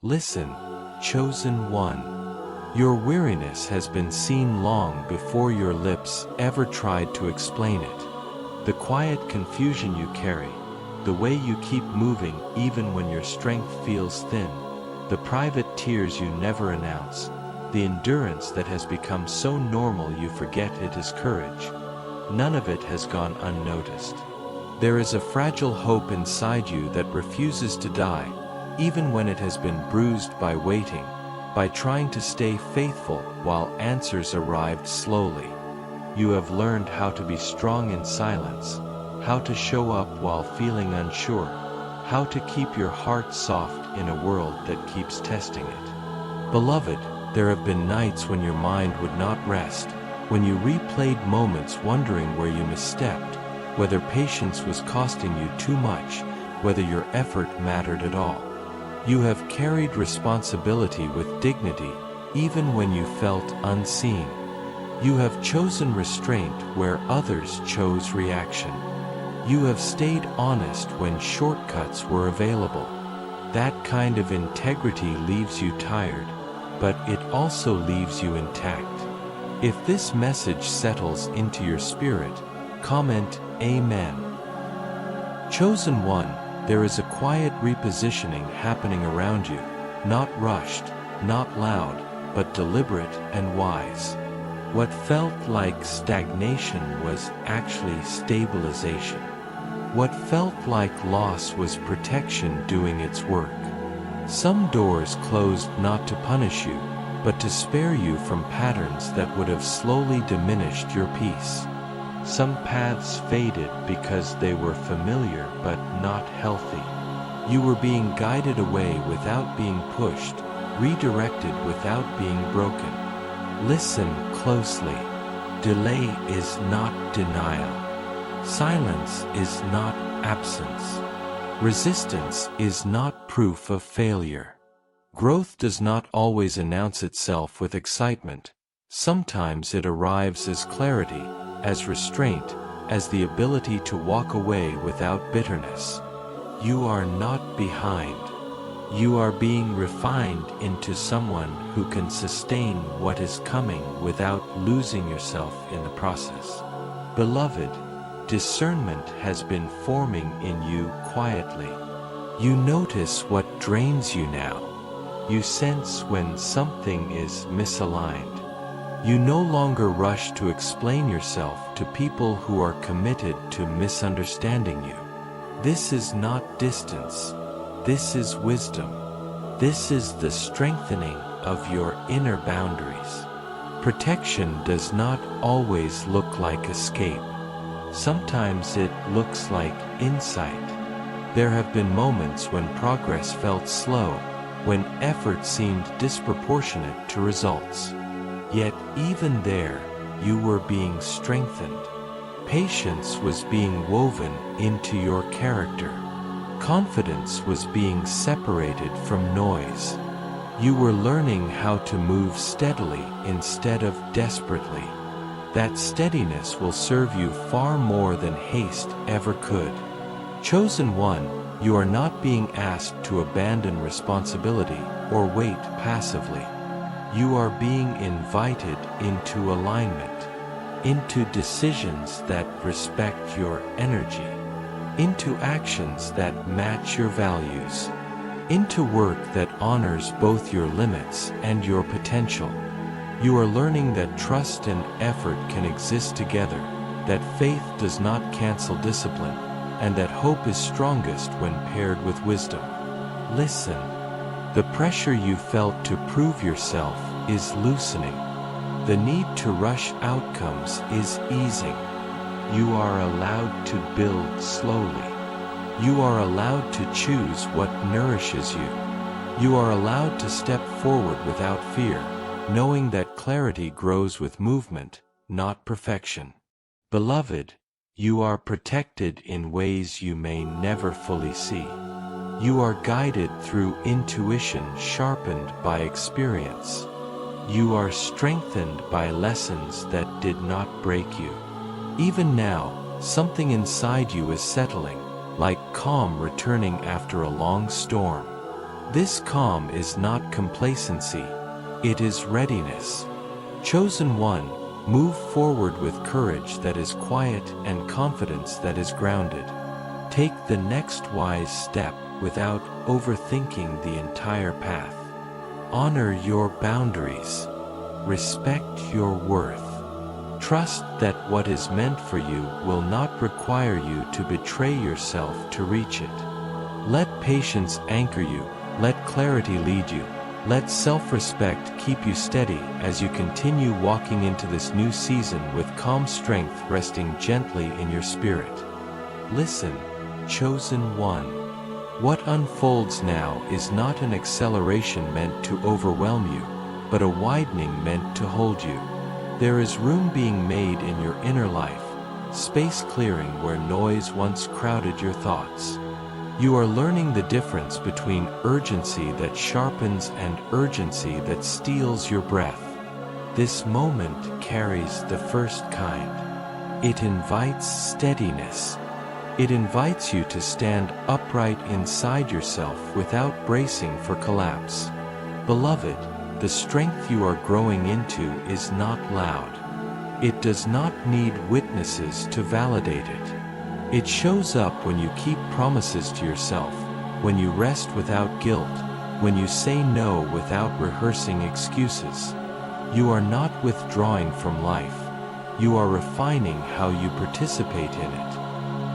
Listen, chosen one. Your weariness has been seen long before your lips ever tried to explain it. The quiet confusion you carry, the way you keep moving even when your strength feels thin, the private tears you never announce, the endurance that has become so normal you forget it is courage. None of it has gone unnoticed. There is a fragile hope inside you that refuses to die, even when it has been bruised by waiting, by trying to stay faithful while answers arrived slowly. You have learned how to be strong in silence, how to show up while feeling unsure, how to keep your heart soft in a world that keeps testing it. Beloved, there have been nights when your mind would not rest, when you replayed moments wondering where you misstepped, whether patience was costing you too much, whether your effort mattered at all. You have carried responsibility with dignity, even when you felt unseen. You have chosen restraint where others chose reaction. You have stayed honest when shortcuts were available. That kind of integrity leaves you tired, but it also leaves you intact. If this message settles into your spirit, comment Amen. Chosen one, there is a quiet repositioning happening around you, not rushed, not loud, but deliberate and wise. What felt like stagnation was actually stabilization. What felt like loss was protection doing its work. Some doors closed not to punish you, but to spare you from patterns that would have slowly diminished your peace. Some paths faded because they were familiar but not healthy. You were being guided away without being pushed, redirected without being broken. Listen closely. Delay is not denial. Silence is not absence. Resistance is not proof of failure. Growth does not always announce itself with excitement. Sometimes it arrives as clarity, as restraint, as the ability to walk away without bitterness. You are not behind. You are being refined into someone who can sustain what is coming without losing yourself in the process. Beloved, discernment has been forming in you quietly. You notice what drains you now. You sense when something is misaligned. You no longer rush to explain yourself to people who are committed to misunderstanding you. This is not distance. This is wisdom. This is the strengthening of your inner boundaries. Protection does not always look like escape. Sometimes it looks like insight. There have been moments when progress felt slow, when effort seemed disproportionate to results. Yet even there, you were being strengthened. Patience was being woven into your character. Confidence was being separated from noise. You were learning how to move steadily instead of desperately. That steadiness will serve you far more than haste ever could. Chosen one, you are not being asked to abandon responsibility or wait passively. You are being invited into alignment, into decisions that respect your energy, into actions that match your values, into work that honors both your limits and your potential. You are learning that trust and effort can exist together, that faith does not cancel discipline, and that hope is strongest when paired with wisdom. Listen. The pressure you felt to prove yourself is loosening. The need to rush outcomes is easing. You are allowed to build slowly. You are allowed to choose what nourishes you. You are allowed to step forward without fear, knowing that clarity grows with movement, not perfection. Beloved, you are protected in ways you may never fully see. You are guided through intuition sharpened by experience. You are strengthened by lessons that did not break you. Even now, something inside you is settling, like calm returning after a long storm. This calm is not complacency, it is readiness. Chosen one, move forward with courage that is quiet and confidence that is grounded. Take the next wise step without overthinking the entire path. Honor your boundaries. Respect your worth. Trust that what is meant for you will not require you to betray yourself to reach it. Let patience anchor you, let clarity lead you, let self-respect keep you steady as you continue walking into this new season with calm strength resting gently in your spirit. Listen, chosen one. What unfolds now is not an acceleration meant to overwhelm you, but a widening meant to hold you. There is room being made in your inner life, space clearing where noise once crowded your thoughts. You are learning the difference between urgency that sharpens and urgency that steals your breath. This moment carries the first kind. It invites steadiness. It invites you to stand upright inside yourself without bracing for collapse. Beloved, the strength you are growing into is not loud. It does not need witnesses to validate it. It shows up when you keep promises to yourself, when you rest without guilt, when you say no without rehearsing excuses. You are not withdrawing from life. You are refining how you participate in it.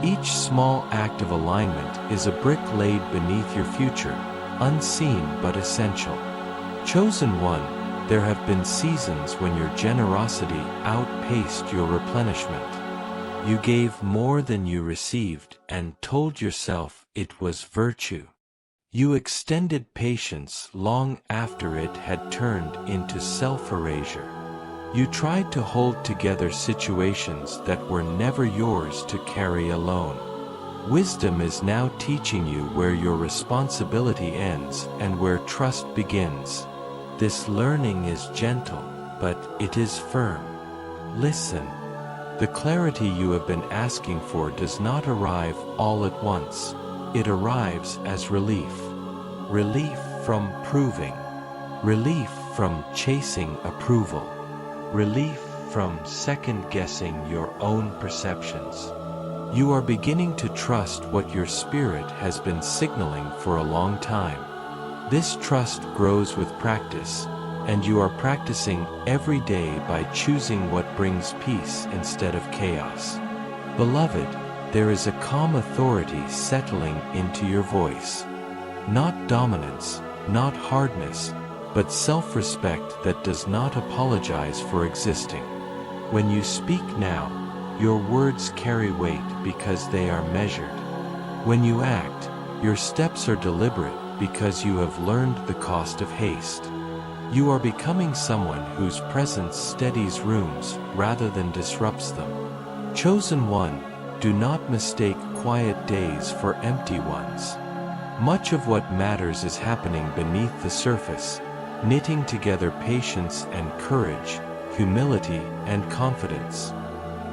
Each small act of alignment is a brick laid beneath your future, unseen but essential. Chosen one, there have been seasons when your generosity outpaced your replenishment. You gave more than you received and told yourself it was virtue. You extended patience long after it had turned into self-erasure. You tried to hold together situations that were never yours to carry alone. Wisdom is now teaching you where your responsibility ends and where trust begins. This learning is gentle, but it is firm. Listen. The clarity you have been asking for does not arrive all at once. It arrives as relief. Relief from proving. Relief from chasing approval. Relief from second-guessing your own perceptions. You are beginning to trust what your spirit has been signaling for a long time. This trust grows with practice, and you are practicing every day by choosing what brings peace instead of chaos. Beloved, there is a calm authority settling into your voice. Not dominance, not hardness, but self-respect that does not apologize for existing. When you speak now, your words carry weight because they are measured. When you act, your steps are deliberate because you have learned the cost of haste. You are becoming someone whose presence steadies rooms rather than disrupts them. Chosen one, do not mistake quiet days for empty ones. Much of what matters is happening beneath the surface, knitting together patience and courage, humility and confidence.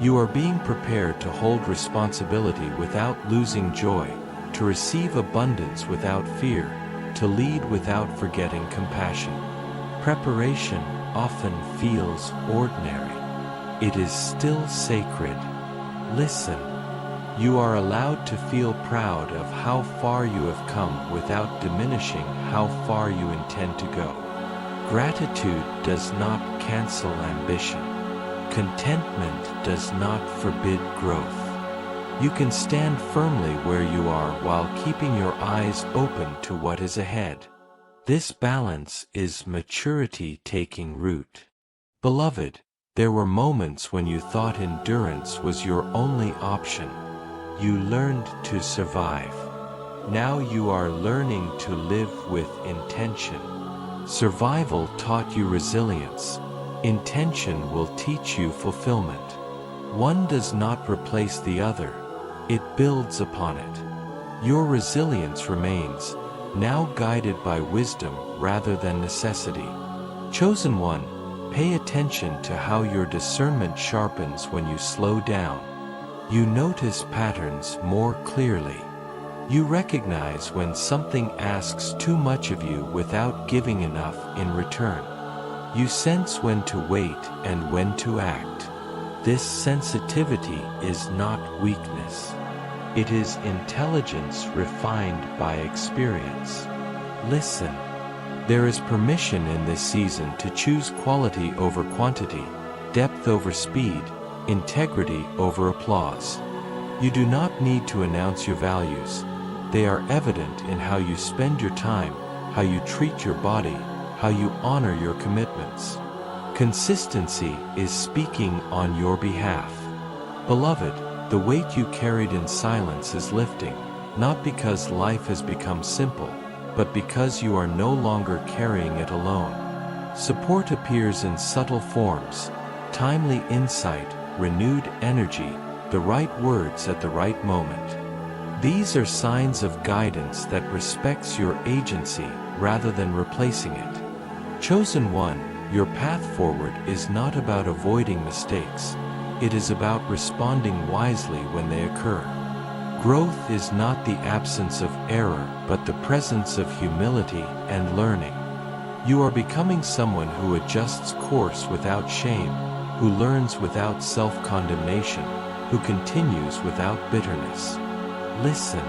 You are being prepared to hold responsibility without losing joy, to receive abundance without fear, to lead without forgetting compassion. Preparation often feels ordinary. It is still sacred. Listen. You are allowed to feel proud of how far you have come without diminishing how far you intend to go. Gratitude does not cancel ambition. Contentment does not forbid growth. You can stand firmly where you are while keeping your eyes open to what is ahead. This balance is maturity taking root. Beloved, there were moments when you thought endurance was your only option. You learned to survive. Now you are learning to live with intention. Survival taught you resilience. Intention will teach you fulfillment. One does not replace the other. It builds upon it. Your resilience remains, now guided by wisdom rather than necessity. Chosen one, pay attention to how your discernment sharpens when you slow down. You notice patterns more clearly. You recognize when something asks too much of you without giving enough in return. You sense when to wait and when to act. This sensitivity is not weakness. It is intelligence refined by experience. Listen. There is permission in this season to choose quality over quantity, depth over speed, integrity over applause. You do not need to announce your values. They are evident in how you spend your time, how you treat your body, how you honor your commitments. Consistency is speaking on your behalf. Beloved, the weight you carried in silence is lifting, not because life has become simple, but because you are no longer carrying it alone. Support appears in subtle forms: timely insight, renewed energy, the right words at the right moment. These are signs of guidance that respects your agency rather than replacing it. Chosen one, your path forward is not about avoiding mistakes. It is about responding wisely when they occur. Growth is not the absence of error, but the presence of humility and learning. You are becoming someone who adjusts course without shame, who learns without self-condemnation, who continues without bitterness. Listen.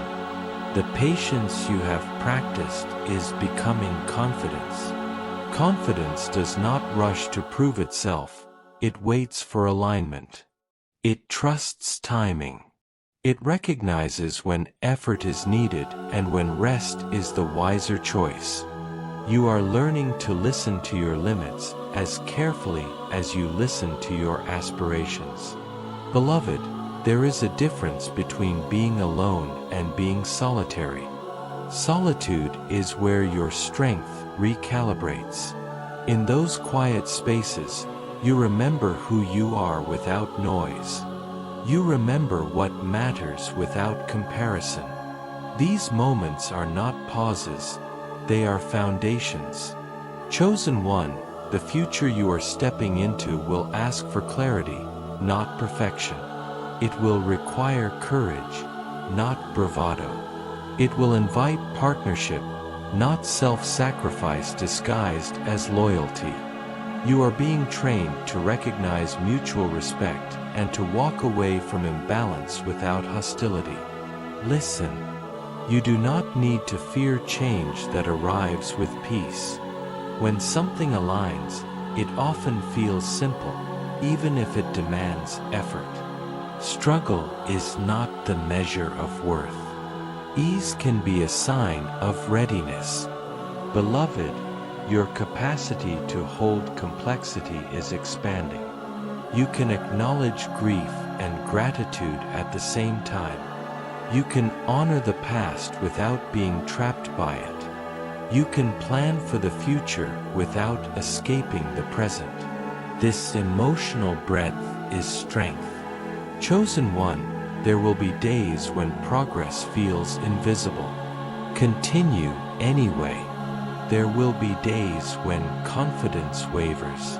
The patience you have practiced is becoming confidence. Confidence does not rush to prove itself. It waits for alignment. It trusts timing. It recognizes when effort is needed and when rest is the wiser choice. You are learning to listen to your limits as carefully as you listen to your aspirations. Beloved, there is a difference between being alone and being solitary. Solitude is where your strength recalibrates. In those quiet spaces, you remember who you are without noise. You remember what matters without comparison. These moments are not pauses, they are foundations. Chosen one, the future you are stepping into will ask for clarity, not perfection. It will require courage, not bravado. It will invite partnership, not self-sacrifice disguised as loyalty. You are being trained to recognize mutual respect and to walk away from imbalance without hostility. Listen. You do not need to fear change that arrives with peace. When something aligns, it often feels simple, even if it demands effort. Struggle is not the measure of worth. Ease can be a sign of readiness. Beloved, your capacity to hold complexity is expanding. You can acknowledge grief and gratitude at the same time. You can honor the past without being trapped by it. You can plan for the future without escaping the present. This emotional breadth is strength. Chosen one, there will be days when progress feels invisible. Continue anyway. There will be days when confidence wavers.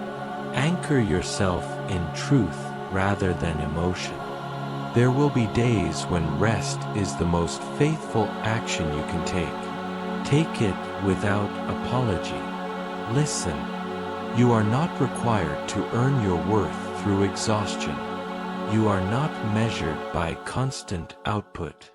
Anchor yourself in truth rather than emotion. There will be days when rest is the most faithful action you can take. Take it without apology. Listen. You are not required to earn your worth through exhaustion. You are not measured by constant output.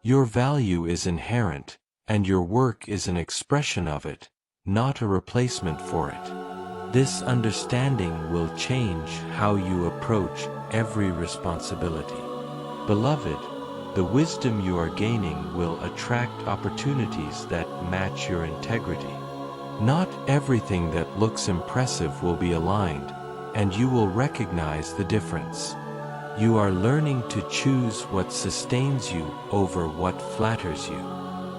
Your value is inherent, and your work is an expression of it, not a replacement for it. This understanding will change how you approach every responsibility. Beloved, the wisdom you are gaining will attract opportunities that match your integrity. Not everything that looks impressive will be aligned, and you will recognize the difference. You are learning to choose what sustains you over what flatters you.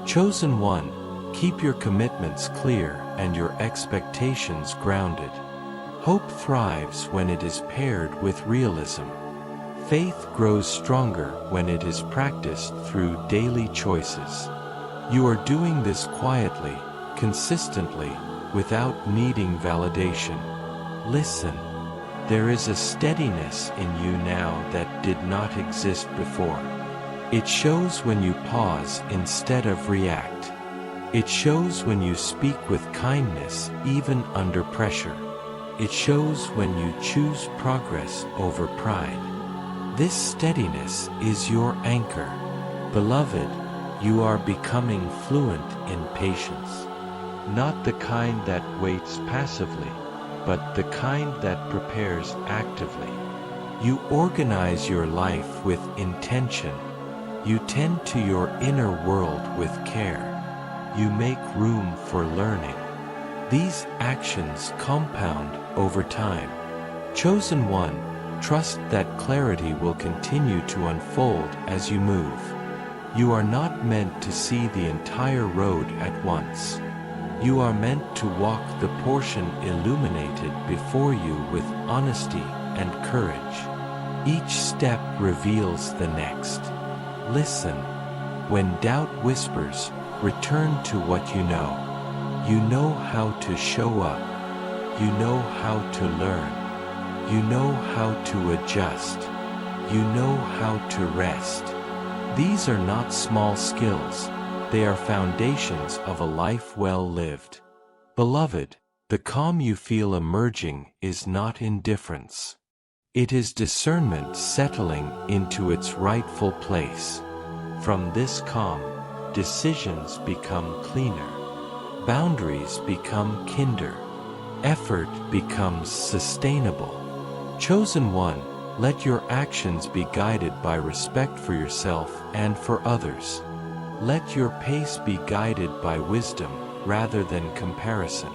Chosen one, keep your commitments clear and your expectations grounded. Hope thrives when it is paired with realism. Faith grows stronger when it is practiced through daily choices. You are doing this quietly, consistently, without needing validation. Listen. There is a steadiness in you now that did not exist before. It shows when you pause instead of react. It shows when you speak with kindness even under pressure. It shows when you choose progress over pride. This steadiness is your anchor. Beloved, you are becoming fluent in patience. Not the kind that waits passively, but the kind that prepares actively. You organize your life with intention. You tend to your inner world with care. You make room for learning. These actions compound over time. Chosen one, trust that clarity will continue to unfold as you move. You are not meant to see the entire road at once. You are meant to walk the portion illuminated before you with honesty and courage. Each step reveals the next. Listen. When doubt whispers, return to what you know. You know how to show up. You know how to learn. You know how to adjust. You know how to rest. These are not small skills. They are foundations of a life well lived. Beloved, the calm you feel emerging is not indifference. It is discernment settling into its rightful place. From this calm, decisions become cleaner. Boundaries become kinder. Effort becomes sustainable. Chosen one, let your actions be guided by respect for yourself and for others. Let your pace be guided by wisdom rather than comparison.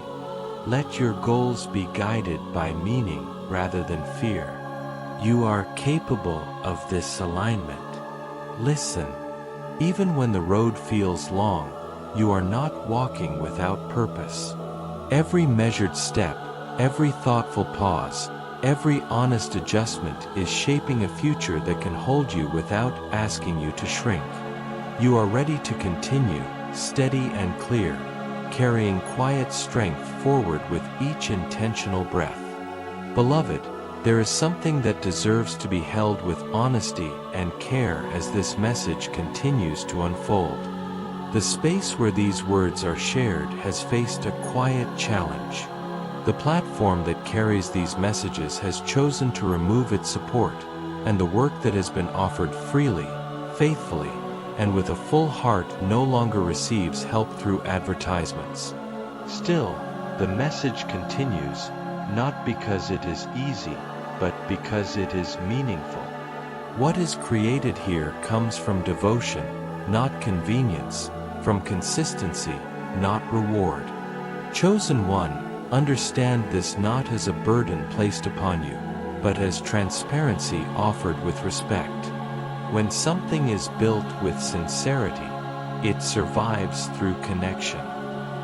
Let your goals be guided by meaning rather than fear. You are capable of this alignment. Listen. Even when the road feels long, you are not walking without purpose. Every measured step, every thoughtful pause, every honest adjustment is shaping a future that can hold you without asking you to shrink. You are ready to continue, steady and clear, carrying quiet strength forward with each intentional breath. Beloved, there is something that deserves to be held with honesty and care as this message continues to unfold. The space where these words are shared has faced a quiet challenge. The platform that carries these messages has chosen to remove its support, and the work that has been offered freely, faithfully, and with a full heart no longer receives help through advertisements. Still, the message continues, not because it is easy, but because it is meaningful. What is created here comes from devotion, not convenience, from consistency, not reward. Chosen one, understand this not as a burden placed upon you, but as transparency offered with respect. When something is built with sincerity, it survives through connection.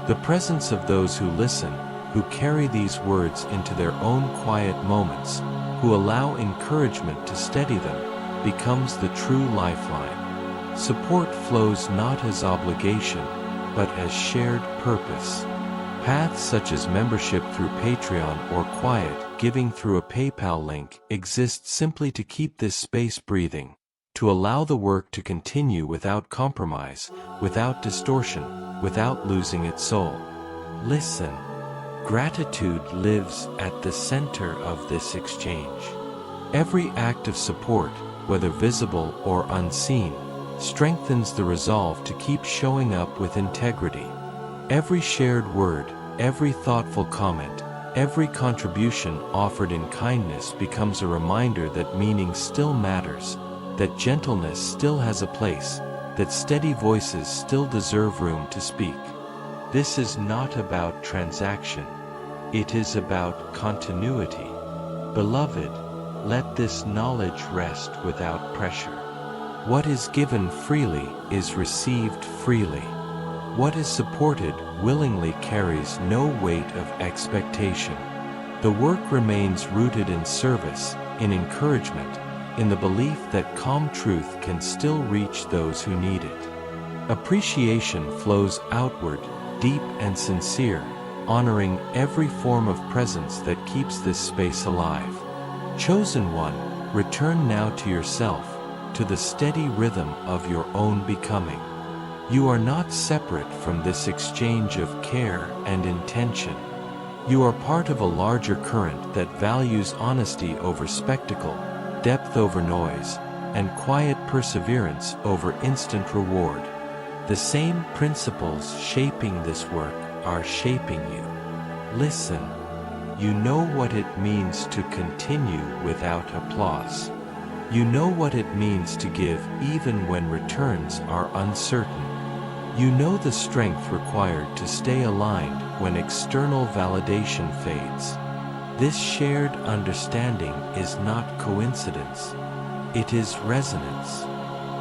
The presence of those who listen, who carry these words into their own quiet moments, who allow encouragement to steady them, becomes the true lifeline. Support flows not as obligation, but as shared purpose. Paths such as membership through Patreon or quiet giving through a PayPal link exist simply to keep this space breathing, to allow the work to continue without compromise, without distortion, without losing its soul. Listen. Gratitude lives at the center of this exchange. Every act of support, whether visible or unseen, strengthens the resolve to keep showing up with integrity. Every shared word, every thoughtful comment, every contribution offered in kindness becomes a reminder that meaning still matters, that gentleness still has a place, that steady voices still deserve room to speak. This is not about transaction. It is about continuity. Beloved, let this knowledge rest without pressure. What is given freely is received freely. What is supported willingly carries no weight of expectation. The work remains rooted in service, in encouragement, in the belief that calm truth can still reach those who need it. Appreciation flows outward, deep and sincere, honoring every form of presence that keeps this space alive. Chosen one, return now to yourself, to to the steady rhythm of your own becoming. You are not separate from this exchange of care and intention. You are part of a larger current that values honesty over spectacle, depth over noise, and quiet perseverance over instant reward. The same principles shaping this work are shaping you. Listen. You know what it means to continue without applause. You know what it means to give even when returns are uncertain. You know the strength required to stay aligned when external validation fades. This shared understanding is not coincidence. It is resonance.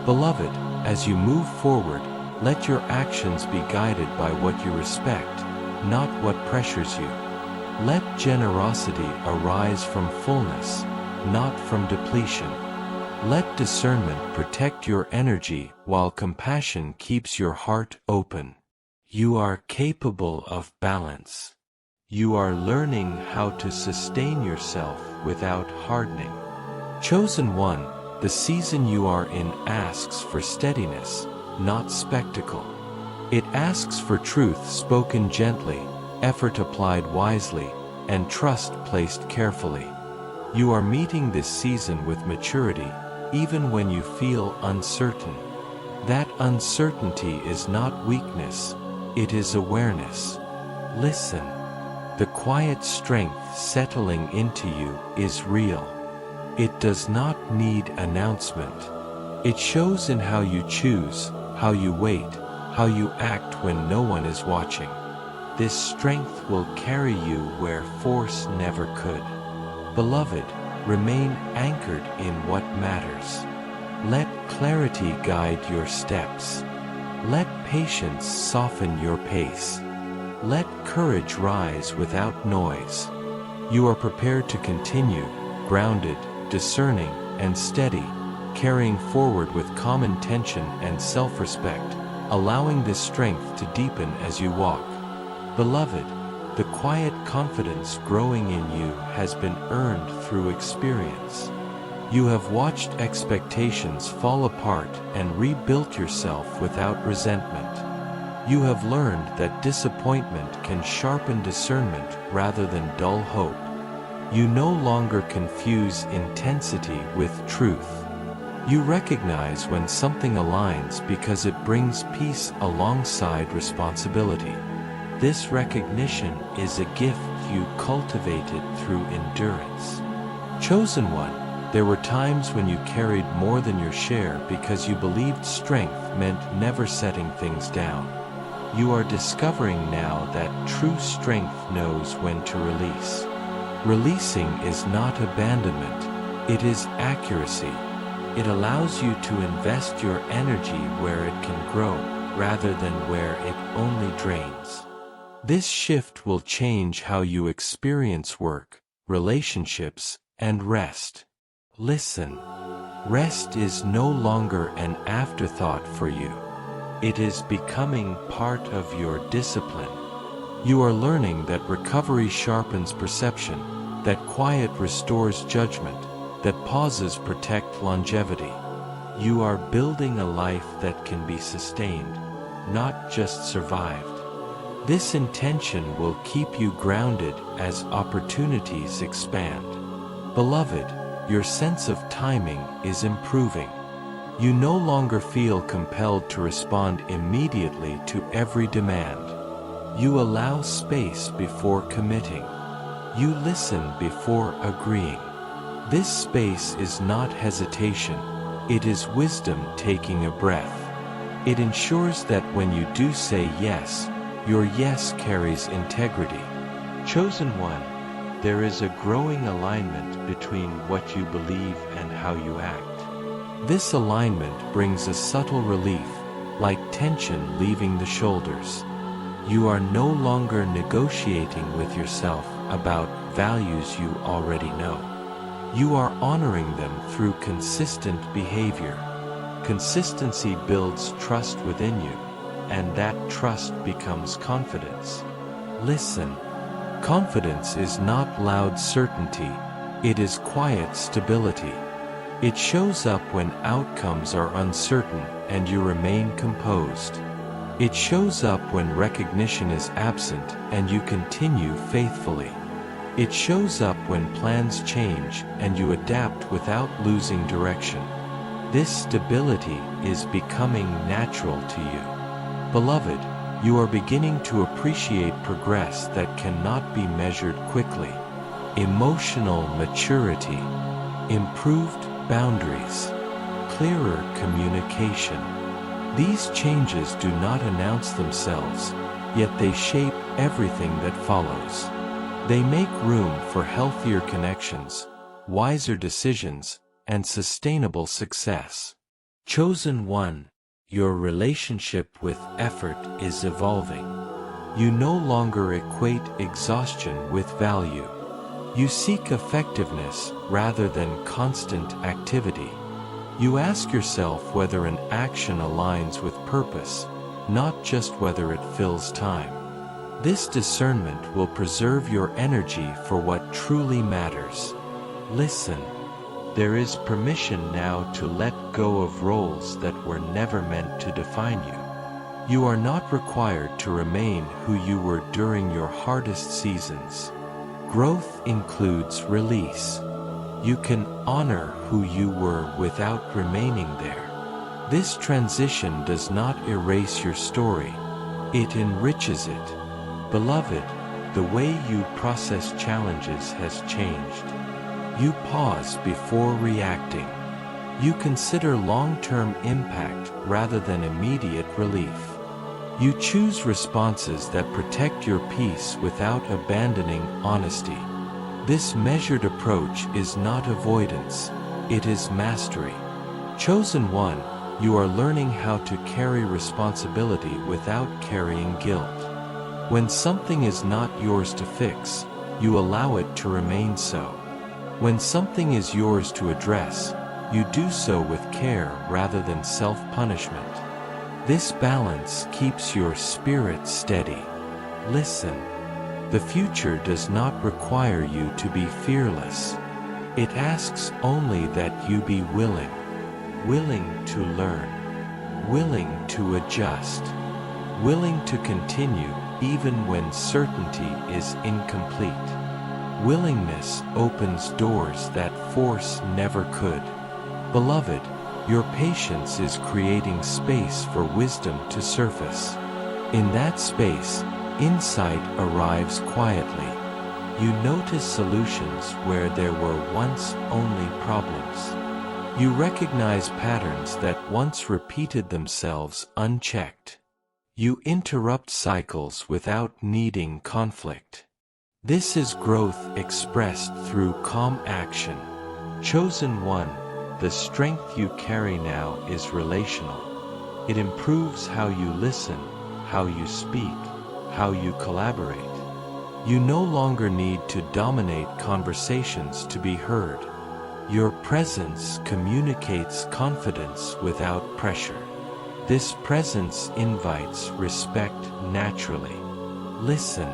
Beloved, as you move forward, let your actions be guided by what you respect, not what pressures you. Let generosity arise from fullness, not from depletion. Let discernment protect your energy while compassion keeps your heart open. You are capable of balance. You are learning how to sustain yourself without hardening. Chosen one, the season you are in asks for steadiness, not spectacle. It asks for truth spoken gently, effort applied wisely, and trust placed carefully. You are meeting this season with maturity, even when you feel uncertain. That uncertainty is not weakness, it is awareness. Listen. The quiet strength settling into you is real. It does not need announcement. It shows in how you choose, how you wait, how you act when no one is watching. This strength will carry you where force never could. Beloved, remain anchored in what matters. Let clarity guide your steps. Let patience soften your pace. Let courage rise without noise. You are prepared to continue, grounded, discerning, and steady, carrying forward with calm intention and self-respect, allowing this strength to deepen as you walk. Beloved, the quiet confidence growing in you has been earned through experience. You have watched expectations fall apart and rebuilt yourself without resentment. You have learned that disappointment can sharpen discernment rather than dull hope. You no longer confuse intensity with truth. You recognize when something aligns because it brings peace alongside responsibility. This recognition is a gift you cultivated through endurance. Chosen one, there were times when you carried more than your share because you believed strength meant never setting things down. You are discovering now that true strength knows when to release. Releasing is not abandonment, it is accuracy. It allows you to invest your energy where it can grow, rather than where it only drains. This shift will change how you experience work, relationships, and rest. Listen. Rest is no longer an afterthought for you. It is becoming part of your discipline. You are learning that recovery sharpens perception, that quiet restores judgment, that pauses protect longevity. You are building a life that can be sustained, not just survived. This intention will keep you grounded as opportunities expand. Beloved, your sense of timing is improving. You no longer feel compelled to respond immediately to every demand. You allow space before committing. You listen before agreeing. This space is not hesitation, it is wisdom taking a breath. It ensures that when you do say yes, your yes carries integrity. Chosen one, there is a growing alignment between what you believe and how you act. This alignment brings a subtle relief, like tension leaving the shoulders. You are no longer negotiating with yourself about values you already know. You are honoring them through consistent behavior. Consistency builds trust within you, and that trust becomes confidence. Listen. Confidence is not loud certainty, it is quiet stability. It shows up when outcomes are uncertain and you remain composed. It shows up when recognition is absent and you continue faithfully. It shows up when plans change and you adapt without losing direction. This stability is becoming natural to you. Beloved, you are beginning to appreciate progress that cannot be measured quickly. Emotional maturity, improved boundaries, clearer communication. These changes do not announce themselves, yet they shape everything that follows. They make room for healthier connections, wiser decisions, and sustainable success. Chosen one, your relationship with effort is evolving. You no longer equate exhaustion with value. You seek effectiveness rather than constant activity. You ask yourself whether an action aligns with purpose, not just whether it fills time. This discernment will preserve your energy for what truly matters. Listen. There is permission now to let go of roles that were never meant to define you. You are not required to remain who you were during your hardest seasons. Growth includes release. You can honor who you were without remaining there. This transition does not erase your story. It enriches it. Beloved, the way you process challenges has changed. You pause before reacting. You consider long-term impact rather than immediate relief. You choose responses that protect your peace without abandoning honesty. This measured approach is not avoidance, it is mastery. Chosen one, you are learning how to carry responsibility without carrying guilt. When something is not yours to fix, you allow it to remain so. When something is yours to address, you do so with care rather than self-punishment. This balance keeps your spirit steady. Listen. The future does not require you to be fearless. It asks only that you be willing. Willing to learn. Willing to adjust. Willing to continue even when certainty is incomplete. Willingness opens doors that force never could. Beloved, your patience is creating space for wisdom to surface. In that space, insight arrives quietly. You notice solutions where there were once only problems. You recognize patterns that once repeated themselves unchecked. You interrupt cycles without needing conflict. This is growth expressed through calm action. Chosen one, the strength you carry now is relational. It improves how you listen, how you speak, how you collaborate. You no longer need to dominate conversations to be heard. Your presence communicates confidence without pressure. This presence invites respect naturally. Listen.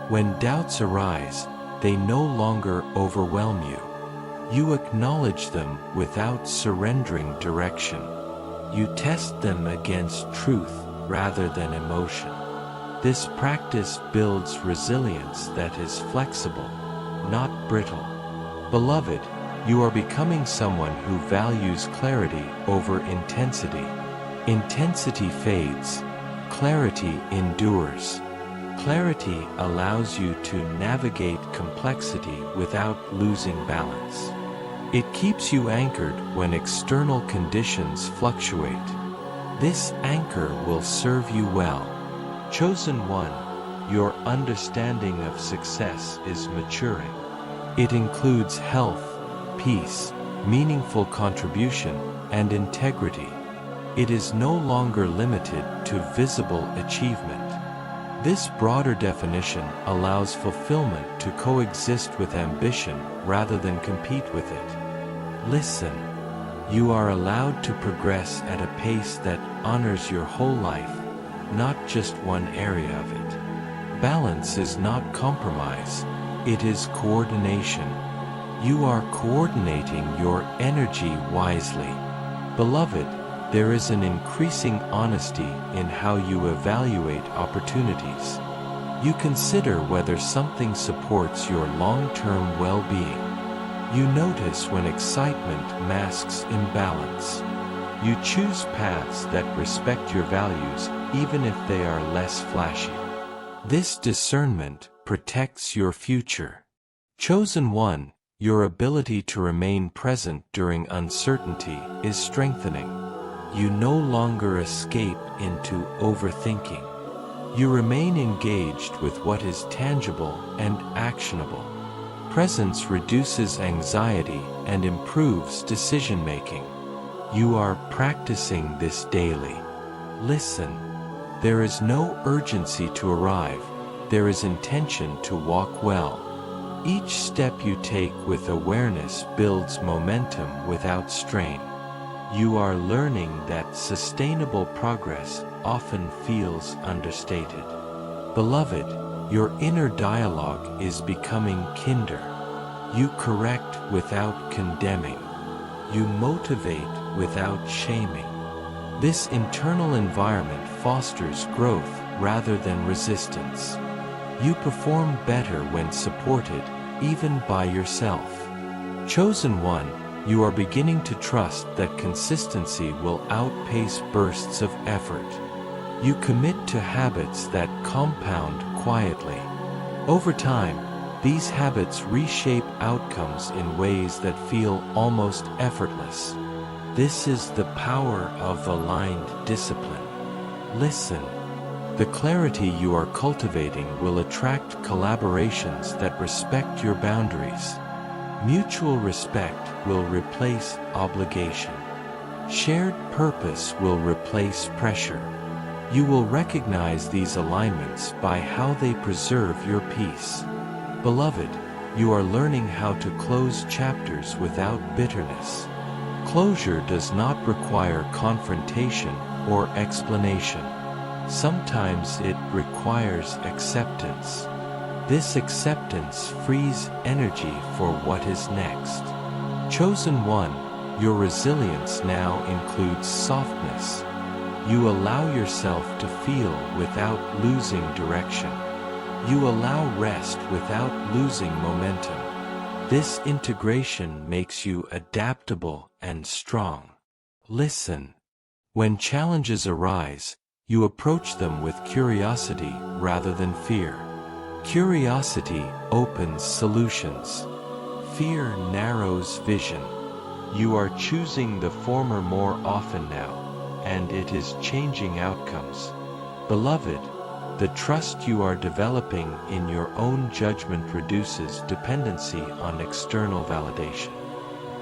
When doubts arise, they no longer overwhelm you. You acknowledge them without surrendering direction. You test them against truth rather than emotion. This practice builds resilience that is flexible, not brittle. Beloved, you are becoming someone who values clarity over intensity. Intensity fades, clarity endures. Clarity allows you to navigate complexity without losing balance. It keeps you anchored when external conditions fluctuate. This anchor will serve you well. Chosen one, your understanding of success is maturing. It includes health, peace, meaningful contribution, and integrity. It is no longer limited to visible achievement. This broader definition allows fulfillment to coexist with ambition rather than compete with it. Listen. You are allowed to progress at a pace that honors your whole life, not just one area of it. Balance is not compromise, it is coordination. You are coordinating your energy wisely. Beloved, there is an increasing honesty in how you evaluate opportunities. You consider whether something supports your long-term well-being. You notice when excitement masks imbalance. You choose paths that respect your values even if they are less flashy. This discernment protects your future. Chosen one, your ability to remain present during uncertainty is strengthening. You no longer escape into overthinking. You remain engaged with what is tangible and actionable. Presence reduces anxiety and improves decision-making. You are practicing this daily. Listen. There is no urgency to arrive. There is intention to walk well. Each step you take with awareness builds momentum without strain. You are learning that sustainable progress often feels understated. Beloved, your inner dialogue is becoming kinder. You correct without condemning. You motivate without shaming. This internal environment fosters growth rather than resistance. You perform better when supported, even by yourself. Chosen one, you are beginning to trust that consistency will outpace bursts of effort. You commit to habits that compound quietly. Over time, these habits reshape outcomes in ways that feel almost effortless. This is the power of aligned discipline. Listen. The clarity you are cultivating will attract collaborations that respect your boundaries. Mutual respect will replace obligation. Shared purpose will replace pressure. You will recognize these alignments by how they preserve your peace. Beloved, you are learning how to close chapters without bitterness. Closure does not require confrontation or explanation. Sometimes it requires acceptance. This acceptance frees energy for what is next. Chosen one, your resilience now includes softness. You allow yourself to feel without losing direction. You allow rest without losing momentum. This integration makes you adaptable and strong. Listen. When challenges arise, you approach them with curiosity rather than fear. Curiosity opens solutions. Fear narrows vision. You are choosing the former more often now, and it is changing outcomes. Beloved, the trust you are developing in your own judgment reduces dependency on external validation.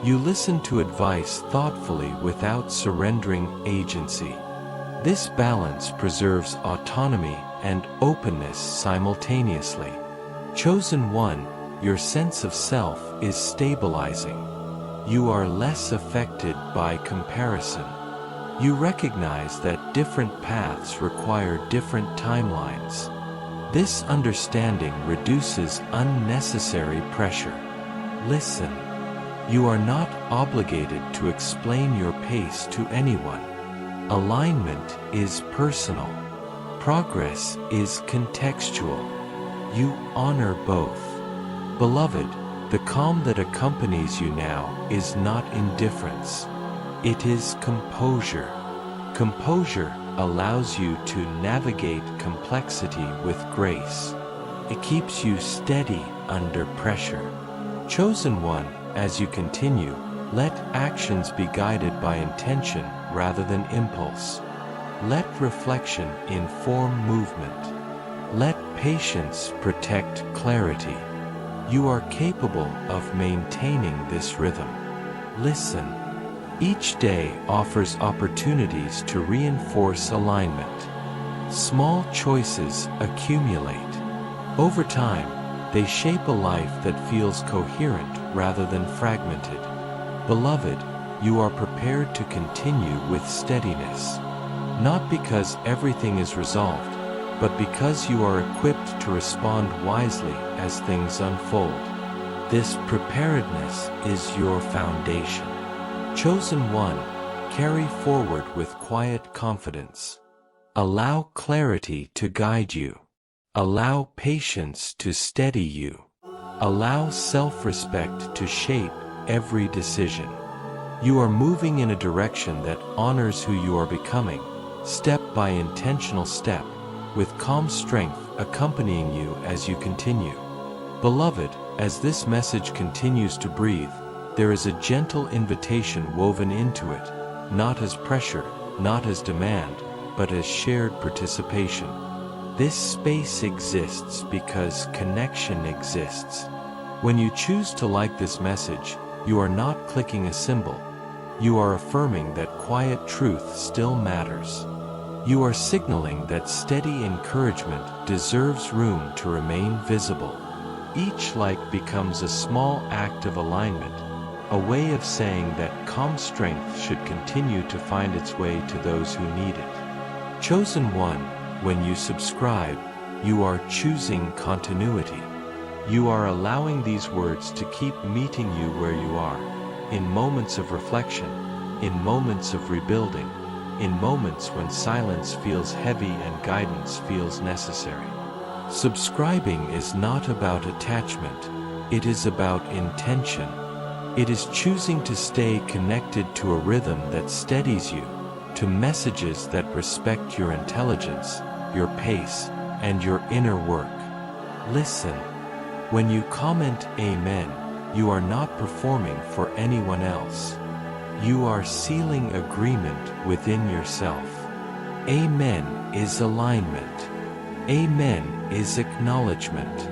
You listen to advice thoughtfully without surrendering agency. This balance preserves autonomy and openness simultaneously. Chosen one, your sense of self is stabilizing. You are less affected by comparison. You recognize that different paths require different timelines. This understanding reduces unnecessary pressure. Listen. You are not obligated to explain your pace to anyone. Alignment is personal. Progress is contextual. You honor both. Beloved, the calm that accompanies you now is not indifference. It is composure. Composure allows you to navigate complexity with grace. It keeps you steady under pressure. Chosen one, as you continue, let actions be guided by intention rather than impulse. Let reflection inform movement. Let patience protect clarity. You are capable of maintaining this rhythm. Listen. Each day offers opportunities to reinforce alignment. Small choices accumulate. Over time, they shape a life that feels coherent rather than fragmented. Beloved, you are prepared to continue with steadiness. Not because everything is resolved, but because you are equipped to respond wisely as things unfold. This preparedness is your foundation. Chosen one, carry forward with quiet confidence. Allow clarity to guide you. Allow patience to steady you. Allow self-respect to shape every decision. You are moving in a direction that honors who you are becoming, step by intentional step, with calm strength accompanying you as you continue. Beloved, as this message continues to breathe, there is a gentle invitation woven into it, not as pressure, not as demand, but as shared participation. This space exists because connection exists. When you choose to like this message, you are not clicking a symbol. You are affirming that quiet truth still matters. You are signaling that steady encouragement deserves room to remain visible. Each like becomes a small act of alignment, a way of saying that calm strength should continue to find its way to those who need it. Chosen one, when you subscribe, you are choosing continuity. You are allowing these words to keep meeting you where you are, in moments of reflection, in moments of rebuilding, in moments when silence feels heavy and guidance feels necessary. Subscribing is not about attachment, it is about intention. It is choosing to stay connected to a rhythm that steadies you, to messages that respect your intelligence, your pace, and your inner work. Listen. When you comment Amen, you are not performing for anyone else. You are sealing agreement within yourself. Amen is alignment. Amen is acknowledgement.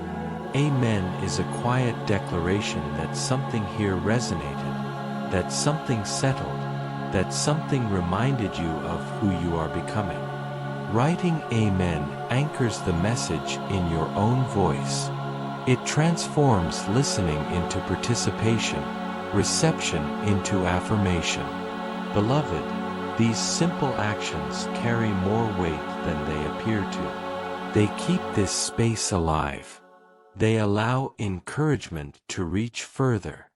Amen is a quiet declaration that something here resonated, that something settled, that something reminded you of who you are becoming. Writing Amen anchors the message in your own voice. It transforms listening into participation, reception into affirmation. Beloved, these simple actions carry more weight than they appear to. They keep this space alive. They allow encouragement to reach further.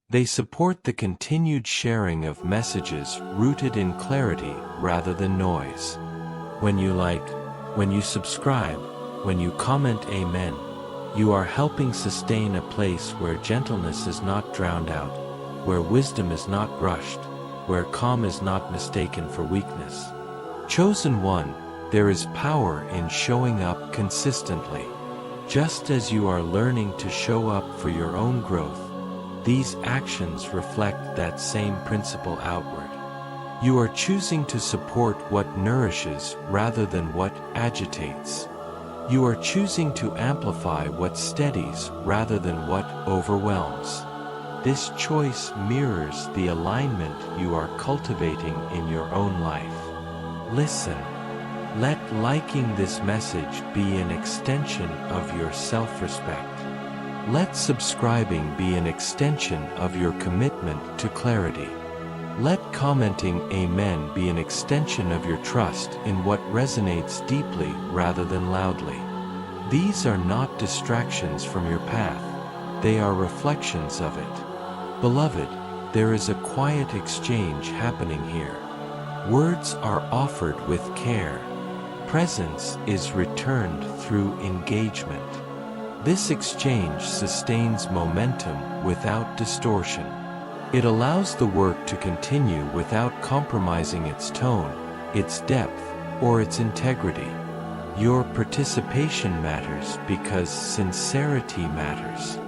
They support the continued sharing of messages rooted in clarity rather than noise. When you like, when you subscribe, when you comment Amen, you are helping sustain a place where gentleness is not drowned out, where wisdom is not rushed, where calm is not mistaken for weakness. Chosen one, there is power in showing up consistently. Just as you are learning to show up for your own growth, these actions reflect that same principle outward. You are choosing to support what nourishes rather than what agitates. You are choosing to amplify what steadies rather than what overwhelms. This choice mirrors the alignment you are cultivating in your own life. Listen. Let liking this message be an extension of your self-respect. Let subscribing be an extension of your commitment to clarity. Let commenting Amen be an extension of your trust in what resonates deeply rather than loudly. These are not distractions from your path, they are reflections of it. Beloved, there is a quiet exchange happening here. Words are offered with care. Presence is returned through engagement. This exchange sustains momentum without distortion. It allows the work to continue without compromising its tone, its depth, or its integrity. Your participation matters because sincerity matters.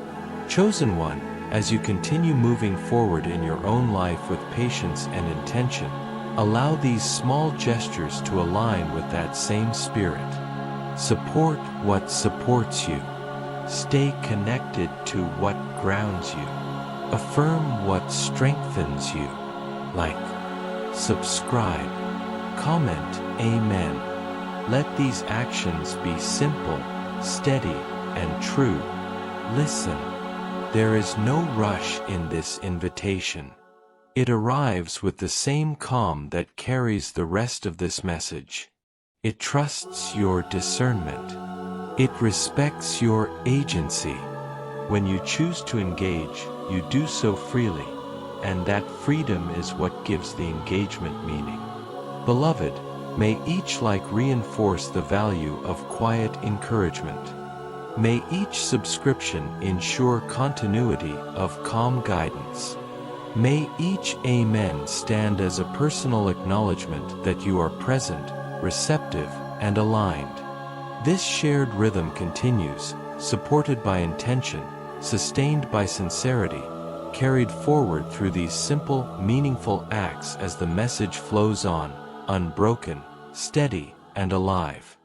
Chosen one, as you continue moving forward in your own life with patience and intention, allow these small gestures to align with that same spirit. Support what supports you. Stay connected to what grounds you. Affirm what strengthens you. Like, subscribe, comment Amen. Let these actions be simple, steady, and true. Listen. There is no rush in this invitation. It arrives with the same calm that carries the rest of this message. It trusts your discernment. It respects your agency. When you choose to engage, you do so freely, and that freedom is what gives the engagement meaning. Beloved, may each like reinforce the value of quiet encouragement. May each subscription ensure continuity of calm guidance. May each amen stand as a personal acknowledgement that you are present, receptive, and aligned. This shared rhythm continues, supported by intention, sustained by sincerity, carried forward through these simple, meaningful acts as the message flows on, unbroken, steady, and alive.